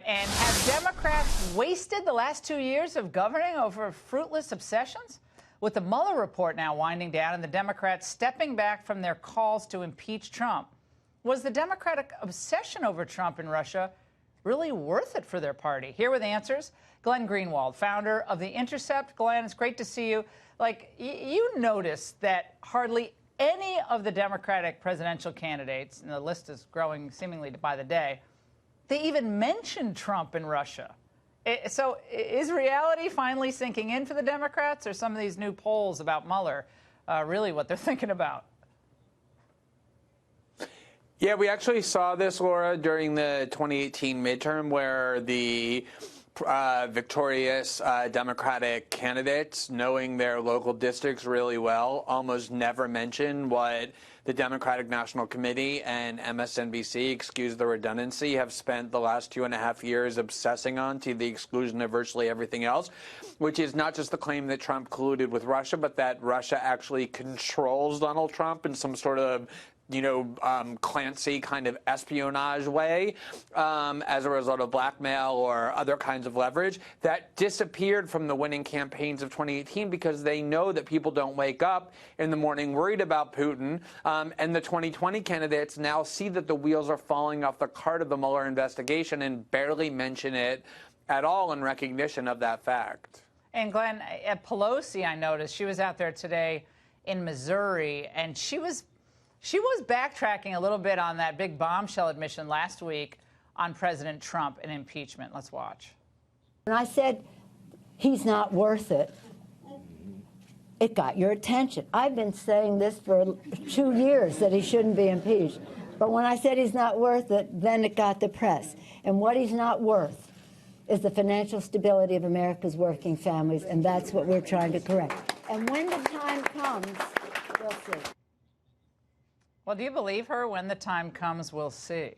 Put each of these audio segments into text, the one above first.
And have Democrats wasted the last 2 years of governing over fruitless obsessions? With the Mueller report now winding down and the Democrats stepping back from their calls to impeach Trump, was the Democratic obsession over Trump and Russia really worth it for their party? Here with answers, Glenn Greenwald, founder of The Intercept. Glenn, it's great to see you. You noticed that hardly any of the Democratic presidential candidates, and the list is growing seemingly by the day, they even mentioned Trump and Russia. So is reality finally sinking in for the Democrats, or some of these new polls about Mueller really what they're thinking about? Yeah, we actually saw this, Laura, during the 2018 midterm, where the victorious Democratic candidates, knowing their local districts really well, almost never mention what the Democratic National Committee and MSNBC, excuse the redundancy, have spent the last 2.5 years obsessing on, to the exclusion of virtually everything else, which is not just the claim that Trump colluded with Russia, but that Russia actually controls Donald Trump in some sort of Clancy kind of espionage way as a result of blackmail or other kinds of leverage that disappeared from the winning campaigns of 2018 because they know that people don't wake up in the morning worried about Putin. And the 2020 candidates now see that the wheels are falling off the cart of the Mueller investigation and barely mention it at all in recognition of that fact. And Glenn, Pelosi, I noticed, she was out there today in Missouri, and she was backtracking a little bit on that big bombshell admission last week on President Trump and impeachment. Let's watch. When I said he's not worth it, it got your attention. I've been saying this for 2 years, that he shouldn't be impeached. But when I said he's not worth it, then it got the press. And what he's not worth is the financial stability of America's working families, and that's what we're trying to correct. And when the time comes, we'll see. Well, do you believe her? When the time comes, we'll see.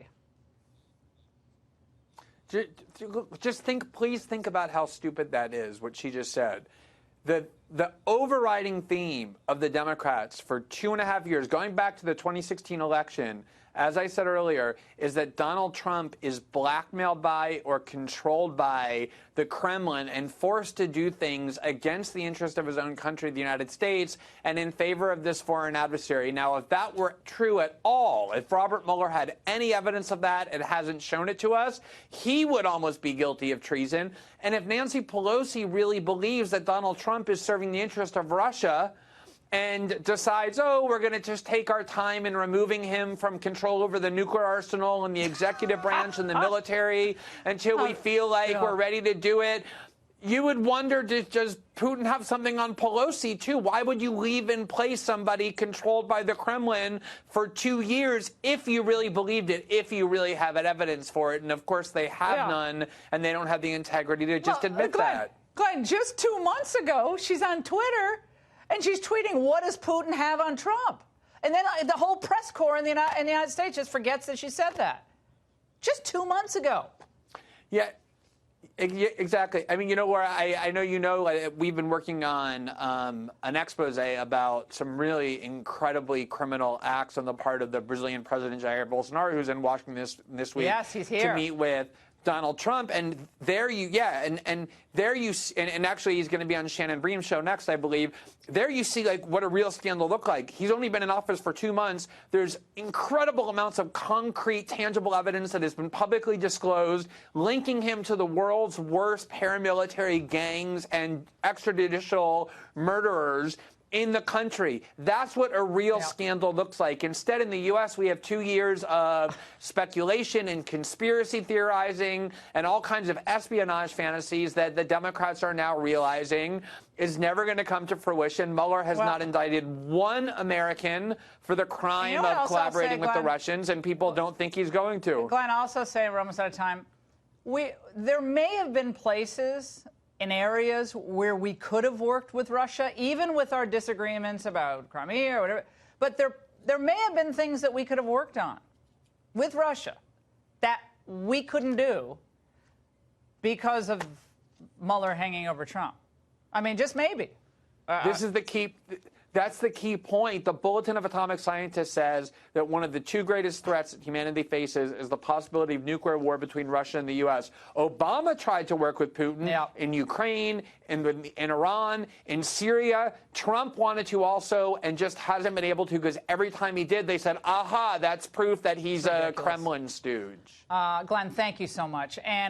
Please think about how stupid that is, what she just said. The overriding theme of the Democrats for 2.5 years, going back to the 2016 election, as I said earlier, is that Donald Trump is blackmailed by or controlled by the Kremlin and forced to do things against the interest of his own country, the United States, and in favor of this foreign adversary. Now, if that were true at all, if Robert Mueller had any evidence of that and hasn't shown it to us, he would almost be guilty of treason. And if Nancy Pelosi really believes that Donald Trump is serving the interest of Russia and decides, oh, we're going to just take our time in removing him from control over the nuclear arsenal and the executive branch and the military until we feel like we're ready to do it, you would wonder, does Putin have something on Pelosi, too? Why would you leave in place somebody controlled by the Kremlin for 2 years if you really believed it, if you really have evidence for it? And, of course, they have none, and they don't have the integrity to just admit that. Glenn, just 2 months ago, she's on Twitter, and she's tweeting, what does Putin have on Trump? And then the whole press corps in the United States just forgets that she said that. Just 2 months ago. Yeah, exactly. I mean, Laura, I know we've been working on an expose about some really incredibly criminal acts on the part of the Brazilian President Jair Bolsonaro, who's in Washington this week. Yes, he's here. To meet with Donald Trump, and and actually he's going to be on Shannon Bream's show next, I believe. There you see what a real scandal looked like. He's only been in office for 2 months. There's incredible amounts of concrete, tangible evidence that has been publicly disclosed, linking him to the world's worst paramilitary gangs and extrajudicial murderers in the country. That's what a real scandal looks like. Instead, in the U.S., we have 2 years of speculation and conspiracy theorizing and all kinds of espionage fantasies that the Democrats are now realizing is never going to come to fruition. Mueller has not indicted one American for the crime of collaborating with the Russians, and people don't think he's going to. Glenn, I'll also say, we're almost out of time, there may have been places in areas where we could have worked with Russia, even with our disagreements about Crimea or whatever. But there may have been things that we could have worked on with Russia that we couldn't do because of Mueller hanging over Trump. I mean, just maybe. This is the key. That's the key point. The Bulletin of Atomic Scientists says that one of the two greatest threats that humanity faces is the possibility of nuclear war between Russia and the U.S. Obama tried to work with Putin in Ukraine, in Iran, in Syria. Trump wanted to also and just hasn't been able to, because every time he did, they said, aha, that's proof that he's a Kremlin stooge. Glenn, thank you so much. And